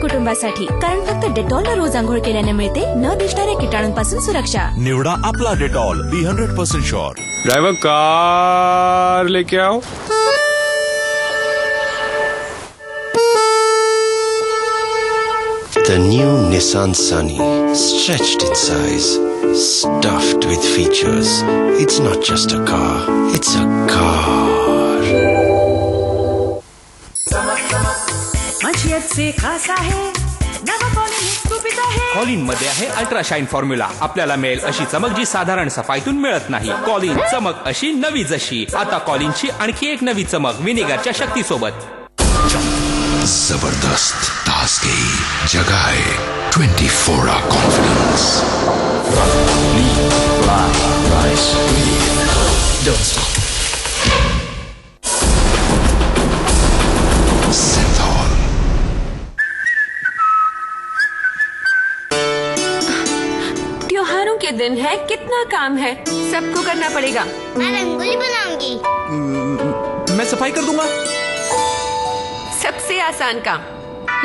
कुटुंबासाठी, कारण फक्त डेटॉलला रोज आंघोळ केल्याने मिळते न दिसणाऱ्या कीटाणूंपासून सुरक्षा. निवडा आपला डेटॉल, बी 100% श्योर. ड्राइवर कार लेके आओ. The new Nissan Sunny, stretched in size, stuffed with features. It's not just a car, it's a car. से खास आहे नवा कॉलिन गुपित आहे. कॉलिन मध्ये आहे अल्ट्रा शाईन फॉर्म्युला. आपल्याला मिळेल अशी चमक जी साधारण सफाईतून मिळत नाही. कॉलिन चमक अशी नवी जशी. आता कॉलिनची आणखी एक नवी चमक विनेगरच्या शक्तीसोबत. जबरदस्त ताजगी जगाए 24 hour confidence. Don't stop. Synthol. त्योहारों के दिन है, कितना काम है, सबको करना पड़ेगा. मैं रंगोली बनाऊंगी. मैं सफाई कर दूंगा. सबसे आसान काम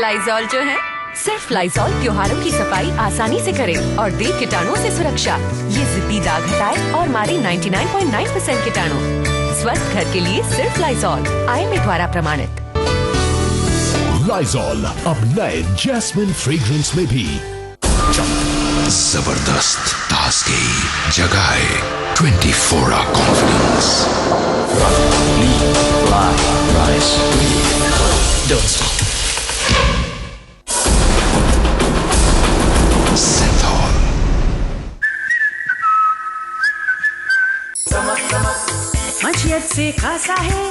लाइजॉल जो है. सिर्फ लाइजॉल त्योहारों की सफाई आसानी से करे और दे कीटाणुओं से सुरक्षा. ये जिद्दी दाग हटाए और मारे 99.9% कीटाणु. स्वस्थ घर के लिए सिर्फ लाइजॉल, IMA द्वारा प्रमाणित. लाइजॉल अब नए जैस्मिन फ्रेग्रेंस में भी. जबरदस्त ताजगी जगाए 24 hour confidence. Don't stop. Synthol. मशियत से खास आहे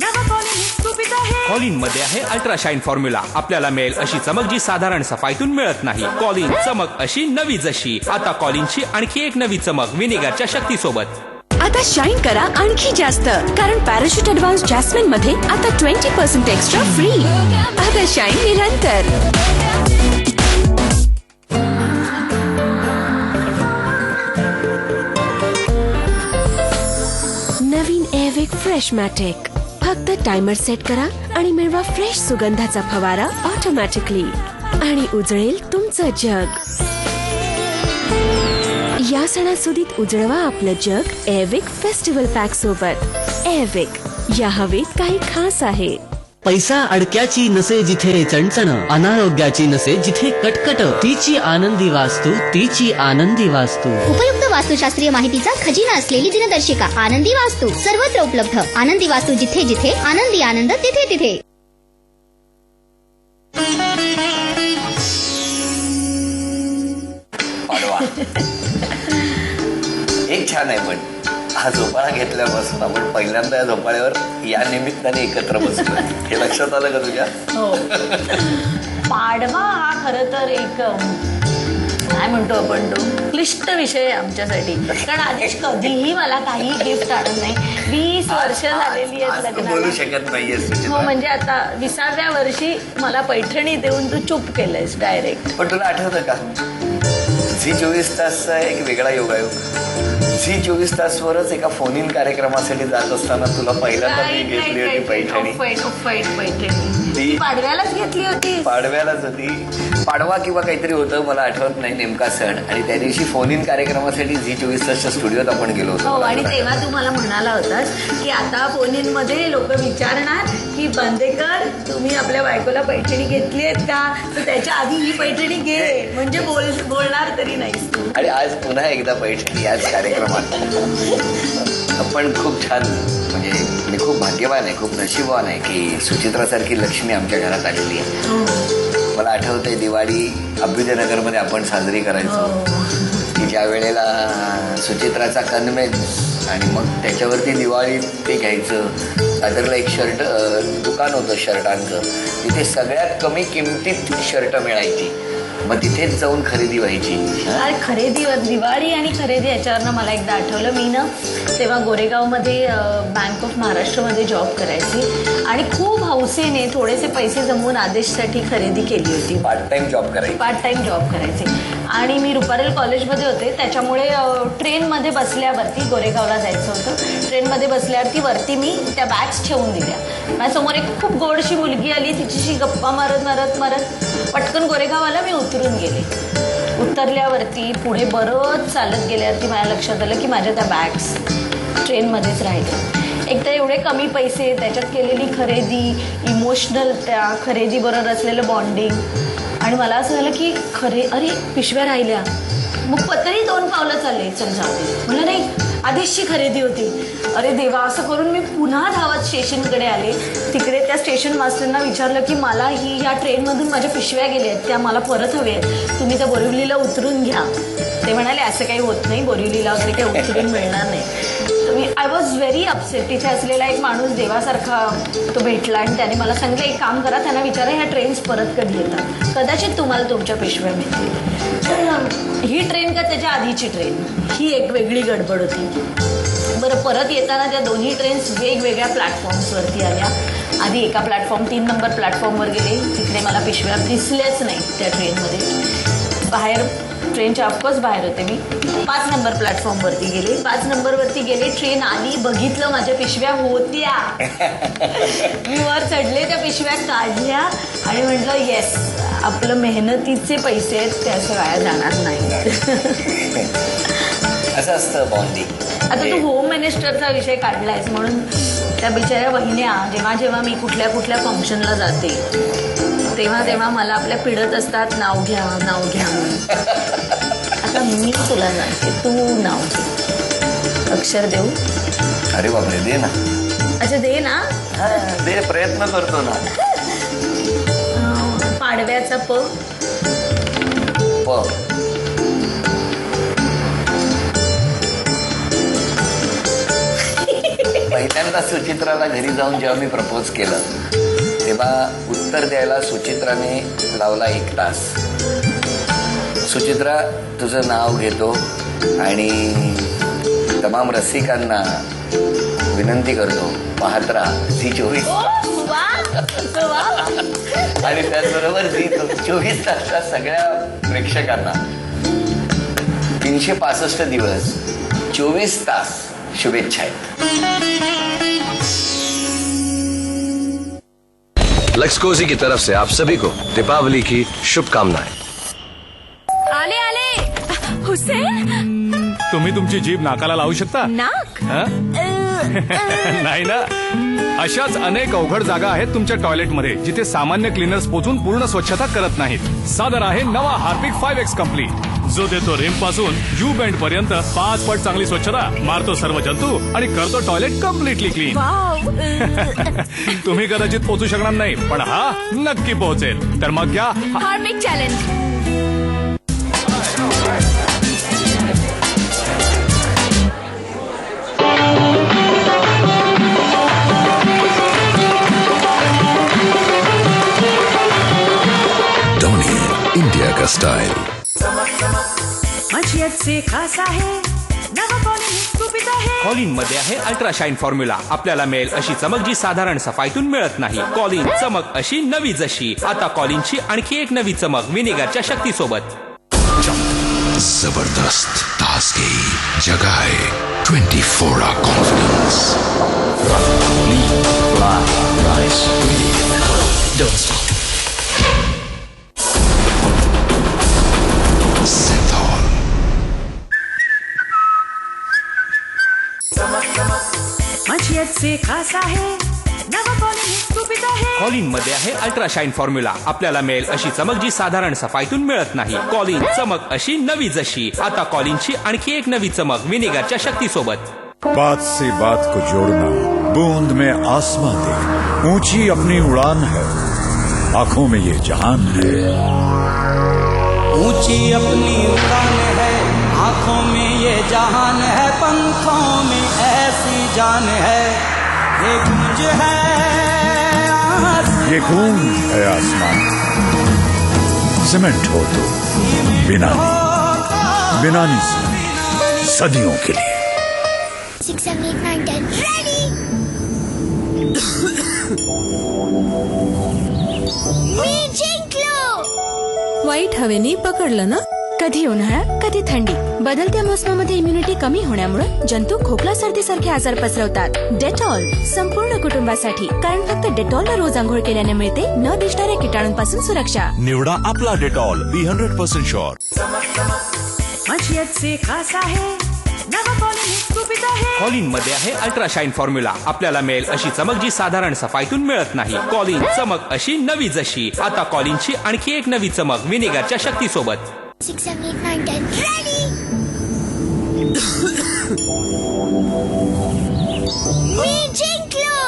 नवा कॉलिन गुपित आहे. कॉलिन मध्ये आहे अल्ट्रा शाईन फॉर्म्युला. आपल्याला मिळेल अशी चमक जी साधारण सफाईतून मिळत नाही. कॉलिन चमक अशी नवी जशी. आता कॉलिनची आणखी एक नवी चमक विनेगरच्या शक्तीसोबत. आता शाईन करा आणखी जास्त, कारण पॅराशूट ऍडव्हान्स जॅस्मिन मध्ये आता 20% एक्स्ट्रा फ्री. आता शाईन निरंतर. नवीन एविक फ्रेश मॅटिक. फक्त टायमर सेट करा आणि मिळवा फ्रेश सुगंधाचा फवारा ऑटोमॅटिकली आणि उजळेल तुमचं जग. या सणासुदीत उजळवा आपलं जग एविक फेस्टिवल पॅक सोबत. एविक, या हवेत काही खास आहे. पैसा अडक्याची नसे जिथे चणचण, अनारोग्याची नसे जिथे कटकट, तिची आनंदी वास्तू, तिची आनंदी वास्तू. उपयुक्त वास्तुशास्त्रीय माहितीचा खजिना असलेली दिनदर्शिका आनंदी वास्तू सर्वत्र उपलब्ध. आनंदी वास्तू, जिथे जिथे आनंदी आनंद तिथे तिथे. एक छान आहे. पण हा झोपाळा घेतल्यापासून आपण पहिल्यांदा या झोपाळ्यावर या निमित्ताने एकत्र बसलो. हे लक्षात आलं का तुझ्या? हो. पाडवा हा खरं तर एक काय म्हणतो आपण तो क्लिष्ट विषय आहे आमच्यासाठी. कारण आदेश कधीही मला काही गिफ्ट आणत नाही. 20 वर्ष झालेली आहेत लग्नाला. बोलू शकत नाहीयेस. हो, म्हणजे आता 20व्या वर्षी मला पैठणी देऊन तू चूप केलंयस डायरेक्ट. पण तुला आठवतं का, झी 24 तासचा एक वेगळा योगायोग. झी 24 तासवरच एका फोन इन कार्यक्रमासाठी जात असताना तुला पहिल्यांदा मी घेतली होती पैठणी. ती पाडव्यालाच घेतली होती. पाडव्यालाच होती. पाडवा किंवा काहीतरी होतं, मला आठवत नाही नेमका सण. आणि त्या दिवशी फोन इन कार्यक्रमासाठी झी 24 तासच्या स्टुडिओत आपण गेलो होतो. हो, आणि तेव्हा तू मला म्हणाला होतास की आता फोन इन मध्ये लोक विचारणार की बांदेकर तुम्ही आपल्या बायकोला पैठणी घेतली आहेत का, तर त्याच्या आधी ही पैठणी घे, म्हणजे बोलणार तरी नाहीस तू. आणि आज पुन्हा एकदा पैठणी याच कार्यक्रमात. पण खूप छान, म्हणजे मी खूप भाग्यवान आहे, खूप नशीबवान आहे की सुचित्रासारखी लक्ष्मी आमच्या घरात आलेली आहे. मला आठवतंय दिवाळी अभ्युदयनगरमध्ये आपण साजरी करायचो की ज्या वेळेला सुचित्राचा कन्वेन आणि मग त्याच्यावरती दिवाळी ते घ्यायचं. दादरला एक शर्ट दुकान होतं शर्टांचं, तिथे सगळ्यात कमी किमतीत शर्ट मिळायची. मग तिथेच जाऊन खरेदी व्हायची. अरे खरेदी, दिवाळी आणि खरेदी याच्यावरनं मला एकदा आठवलं. मी ना तेव्हा गोरेगावमध्ये बँक ऑफ महाराष्ट्रमध्ये जॉब करायची आणि खूप हौसेने थोडेसे पैसे जमवून आदेशसाठी खरेदी केली होती. पार्ट टाइम जॉब करायचे. आणि मी रुपारेल कॉलेजमध्ये होते, त्याच्यामुळे ट्रेनमध्ये बसल्यावरती गोरेगावला जायचं होतं. ट्रेनमध्ये बसल्यावरती वरती मी त्या बॅग्स ठेवून दिल्या. माझ्यासमोर एक खूप गोडशी मुलगी आली. तिच्याशी गप्पा मारत पटकन गोरेगावला मी उतरून गेले. उतरल्यावरती पुढे बरंच चालत गेल्यावरती माझ्या लक्षात आलं की माझ्या त्या बॅग्स ट्रेनमध्येच राहिले. एक तर एवढे कमी पैसे, त्याच्यात केलेली खरेदी, इमोशनल त्या खरेदीबरोबर असलेलं बॉन्डिंग, आणि मला असं झालं की अरे पिशव्या राहिल्या. मग पतही 2 पावलं चालले, चल जाते म्हणलं नाही, आधीची खरेदी होती. अरे देवा, असं करून मी पुन्हा धावत स्टेशनकडे आले. तिकडे त्या स्टेशन मास्टरना विचारलं की मला ह्या ट्रेनमधून माझ्या पिशव्या गेल्या आहेत, त्या मला परत हवे आहेत, तुम्ही त्या बोरिवलीला उतरून घ्या. ते म्हणाले असं काही होत नाही, बोरिवलीला वगैरे काही उतरून मिळणार नाही. I was very upset. तिथे असलेला एक माणूस देवासारखा तो भेटला आणि त्याने मला सांगितलं एक काम करा, त्यांना विचारा ह्या ट्रेन्स परत कधी येतात, कदाचित तुम्हाला तुमच्या पिशव्या मिळतील. ही ट्रेन का त्याच्या आधीची ट्रेन, ही एक वेगळी गडबड होती. बरं, परत येताना त्या दोन्ही ट्रेन्स वेगवेगळ्या प्लॅटफॉर्म्सवरती आल्या. आधी एका प्लॅटफॉर्म 3 नंबर प्लॅटफॉर्मवर गेले, तिकडे मला पिशव्या दिसल्याच नाही त्या ट्रेनमध्ये. बाहेर ट्रेनच्या ऑफकोर्स बाहेर होते मी. 5 नंबर प्लॅटफॉर्मवरती गेले. 5 नंबरवरती गेले, ट्रेन आली, बघितलं माझ्या पिशव्या होत्या. मी वर चढले, त्या पिशव्या काढल्या आणि म्हटलं येस, आपलं मेहनतीचे पैसे आहेत ते असं वाया जाणार नाही. असं असतं बॉन्डिंग. आता तू होम मिनिस्टरचा विषय काढलायस म्हणून त्या बिचाऱ्या वहिन्या जेव्हा मी कुठल्या फंक्शनला जाते तेव्हा मला आपल्या पिढत असतात, नाव घ्या म्हणून. आता मी तुला सांगते, तू नाव घे. अक्षर देऊ? अरे बापरे, दे ना. अच्छा दे ना. दे, प्रयत्न करतो ना. पाडव्याचा प. पहिल्यांदा सुचित्राला घरी जाऊन जेव्हा मी प्रपोज केलं तेव्हा उत्तर द्यायला सुचित्राने लावला 1 तास. सुचित्रा, तुझं नाव घेतो आणि तमाम रसिकांना विनंती करतो, पाहत राहा झी24. आणि त्याचबरोबर झी24 तासच्या सगळ्या प्रेक्षकांना 365 दिवस 24 तास शुभेच्छा आहेत. लक्सकोजी की तरफ से आप सभी को दीपावली की शुभकामनाएं. आले हुसेन, तुम्ही तुमची जीभ नाकाला लावू शकता? नाक? नाही ना. अशाच अनेक अवघड जागा आहेत तुमच्या टॉयलेटमध्ये जिथे सामान्य क्लीनर्स पोचून पूर्ण स्वच्छता करत नाहीत. सादर आहे नवा हार्पिक 5X कंप्लीट, जो देतो रिम पासून यू बेंड पर्यंत 5 पट चांगली स्वच्छता, मारतो सर्व जंतू आणि करतो टॉयलेट कम्प्लिटली क्लीन. तुम्ही कदाचित पोहोचू शकणार नाही, पण हा नक्की पोहोचेल. तर मग घ्या हार्पिक चॅलेंज. इंडिया का स्टाइल. मचियत से खासा है, नवा कॉलिन गुपित आहे. कॉलिन मध्ये आहे अल्ट्राशाईन फॉर्म्युला. आपल्याला मिळेल अशी चमक जी साधारण सफाईतून मिळत नाही. कॉलिन चमक अशी नवी जशी. आता कॉलिनची आणखी एक नवी चमक विनेगरच्या शक्तीसोबत. जबरदस्त ताजगी जगाए 24 hour confidence. Rise, don't stop. Synthol. मचियत से खासा है, नवा कॉलिन गुपित आहे. कॉलिन मध्ये आहे अल्ट्राशाईन फॉर्म्युला. आपल्याला मिळेल अशी चमक जी साधारण सफाईतून मिळत नाही. कॉलिन चमक अशी नवी जशी. आता कॉलिनची आणखी एक नवी चमक विनेगरच्या शक्तीसोबत. बात से बात को जोड़ना, बूंद में आसमां देखना, ऊंची अपनी उड़ान है, आंखों में ये जहान है. ऊंची अपनी उड़ान है, आंखों में ये जहान है, पंखों में ऐसी जान है, ये गूंज है ये गूंज है आसमान. सीमेंट हो तो बिनानी से सदियों के लिए. 6, 7, 8, 9, 10 रेडी. मी जिंकलो. वाईट हवेनी पकडलं ना. कधी उन्हाळा कधी थंडी, बदलत्या मोसमामध्ये इम्युनिटी कमी होण्यामुळे जंतू खोकला सर्दी सारखे आजार पसरवतात. डेटॉल संपूर्ण कुटुंबासाठी, कारण फक्त डेटॉलला रोज आंघोळ केल्याने मिळते न दिसणाऱ्या किटाणूंपासून सुरक्षा. निवडा आपला डेटॉल, बी 100% शुअर. मशियत से खास आहे नवा कॉलिन गुपित आहे. कॉलिन मध्ये आहे अल्ट्राशाईन फॉर्म्युला. आपल्याला मिळेल अशी चमक जी साधारण सफाईतून मिळत नाही. कॉलिन चमक अशी नवी जशी. आता कॉलिनची आणखी एक नवी चमक विनेगरच्या शक्तीसोबत. 6, 7, 8, 9, 10 रेडी. मी जिंकलो.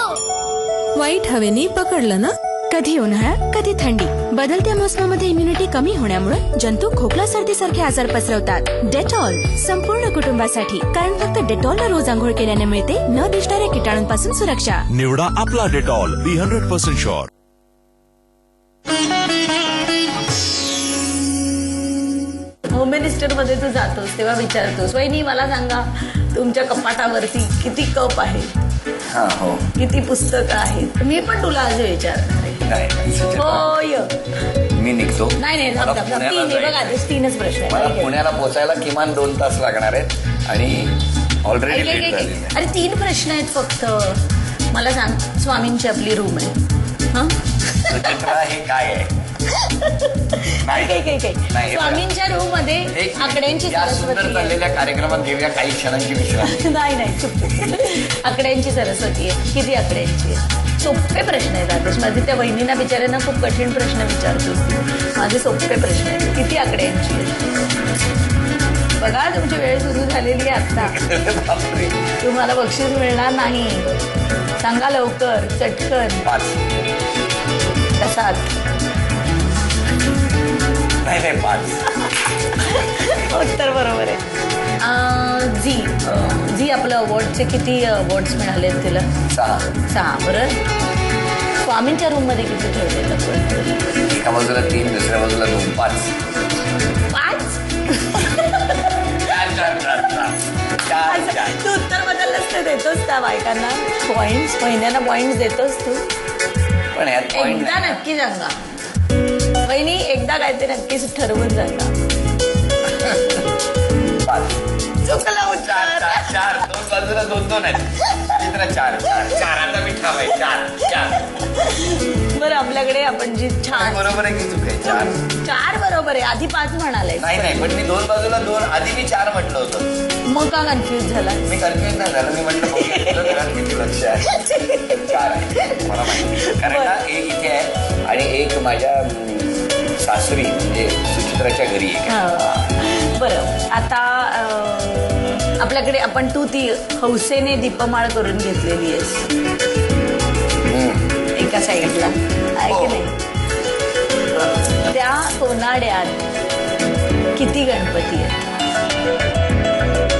वाईट हवेने पकडलं ना. कधी उन्हाळा कधी थंडी, बदलत्या मोसमामध्ये इम्युनिटी कमी होण्यामुळे जंतू खोकला सर्दी सारखे आजार पसरवतात. डेटॉल संपूर्ण कुटुंबासाठी, कारण फक्त डेटॉलला रोज आंघोळ केल्याने मिळते न दिसणाऱ्या किटाणूंपासून सुरक्षा. निवडा आपला डेटॉल, बी 100% शुअर. होम मिनिस्टर मध्ये तू जातोस तेव्हा विचारतोस, वहिनी मला सांगा तुमच्या कपाटावरती किती कप आहे, हो किती पुस्तकं आहेत. मी पण तुला आज विचारणार आहे. होय. मी निघतो. नाही मला तीन पुण्याला आहे बघ, आधीच 3च प्रश्न मला आहेत. पुण्याला पोहोचायला किमान 2 तास लागणार आहेत आणि ऑलरेडी लेट झालेलं आहे. अरे 3 प्रश्न आहेत फक्त. मला सांग, स्वामींची आपली रूम आहे हा, हे काय आहे? नाही, स्वामींच्या रूम मध्ये आकड्यांची सरस्वती आहे. चाललेल्या कार्यक्रमात घेऊया काही क्षणांची विश्रांती. नाही चुप. आकड्यांची सरस्वती आहे. किती आकड्यांची आहे? सोपे प्रश्न आहेत आदेश. माझे त्या वहिनींना बिचाऱ्यांना खूप कठीण प्रश्न विचारतोस. माझे सोपे प्रश्न आहेत. किती आकड्यांची आहे? बघा तुमची वेळ सुरू झालेली आहे आता. तुम्हाला बक्षीस मिळणार नाही. सांगा लवकर, चटकन. 5. कसात? नाही 5. उत्तर बरोबर आहे. झी आपलं अवॉर्डचे किती अवॉर्ड्स मिळाले तिला? 6. बरं. स्वामींच्या रूम मध्ये किती ठेवले? एका बाजूला 3, दुसऱ्या बाजूला 2. 5. 4. तू उत्तर बदललंच ते देतोस त्या बायकांना पॉइंट्स, महिन्यांना पॉइंट्स देतोस तू. पण यात पॉइंट एकदा नक्की सांगा वहिनी, एकदा काय ते नक्कीच ठरवून सांगा. 5. चुकला उत्तर. 4. 2 बाजूला 2 आहेत. 4 आता मी ठाव 4. बरं, आपल्याकडे आपण जी छान बरोबर आहे की चुक आहे? 4 बरोबर आहे. आधी 5 म्हणाले. नाही पण मी 2 बाजूला 2, आधी मी 4 म्हटलं होतं. मग का कन्फ्युज झाला? मी कन्फ्युज नाही झालं. मी म्हटलं घरात किती लक्ष आहे. 4 आहे मला माहिती, कारण ना एक इथे आहे आणि एक माझ्या सासरी म्हणजे सुचित्राच्या घरी आहे. बरं, आता आपल्याकडे आपण तू ती हौसेने दीपमाळ करून घेतलेली आहेस एका साईडला, आहे की नाही? त्या कोनाड्यात किती गणपती आहेत?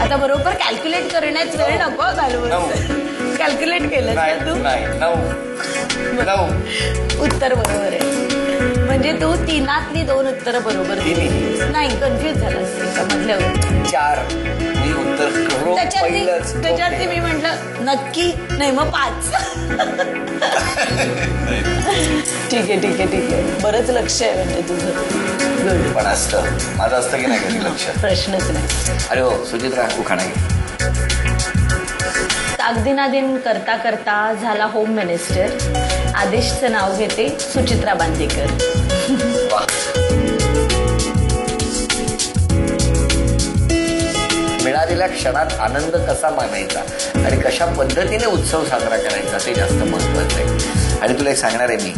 आता बरोबर कॅल्क्युलेट करण्यात वेळ नको घालवून. कॅल्क्युलेट केलं ना तू? 9. उत्तर बरोबर आहे. म्हणजे तू 3तली 2 उत्तर बरोबर दिली. नाही, कन्फ्युज झालास त्याच्यामधल्यावर. 4 मी उत्तर त्याच्यावरती मी म्हटलं नक्की नाही, मग 5. ठीक आहे. बरंच लक्ष आहे म्हणजे तुझं. पण असतं माझं असतं की नाही कधी लक्ष? प्रश्नच नाही. अरे हो सुचित्रा, उखाणा घे. कागदिनादिन करता करता झाला होम मिनिस्टर. आदेशचं नाव घेते सुचित्रा बांदेकर. मिळालेल्या क्षणात आनंद कसा मानायचा आणि कशा पद्धतीने उत्सव साजरा करायचा ते जास्त महत्वाचं आहे. आणि तुला एक सांगणार आहे मी,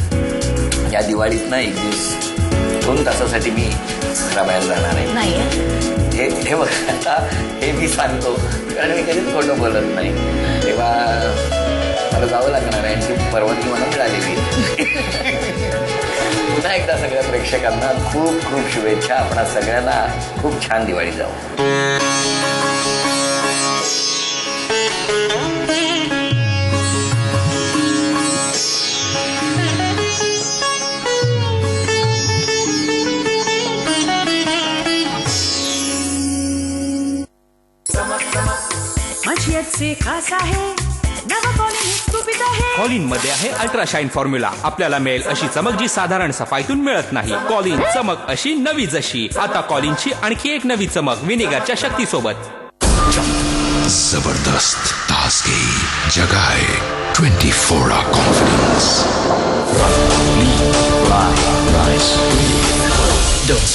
या दिवाळीत ना 1 दिवस 2 तासासाठी मी घराबाहेर जाणार आहे. नाही हे बघ, आता हे मी सांगतो कारण मी कधीच खोटं बोलत नाही. तेव्हा मला जावं लागणार आहे आणि ती परवानगी मला मिळालेली. पुन्हा एकदा सगळ्या प्रेक्षकांना खूप खूप शुभेच्छा. आपणा सगळ्यांना खूप छान दिवाळी जाऊ. मशियत से खास आहे नवा कॉलिन गुपित आहे. कॉलिन मध्ये आहे अल्ट्राशाईन फॉर्म्युला. आपल्याला मिळेल अशी चमक जी साधारण सफाईतून मिळत नाही. कॉलिन चमक अशी नवी जशी. आता कॉलिनची आणखी एक नवी चमक विनेगरच्या शक्तीसोबत. जबरदस्त ताजगी जगाए 24 कॉन्फिडेंस. Don't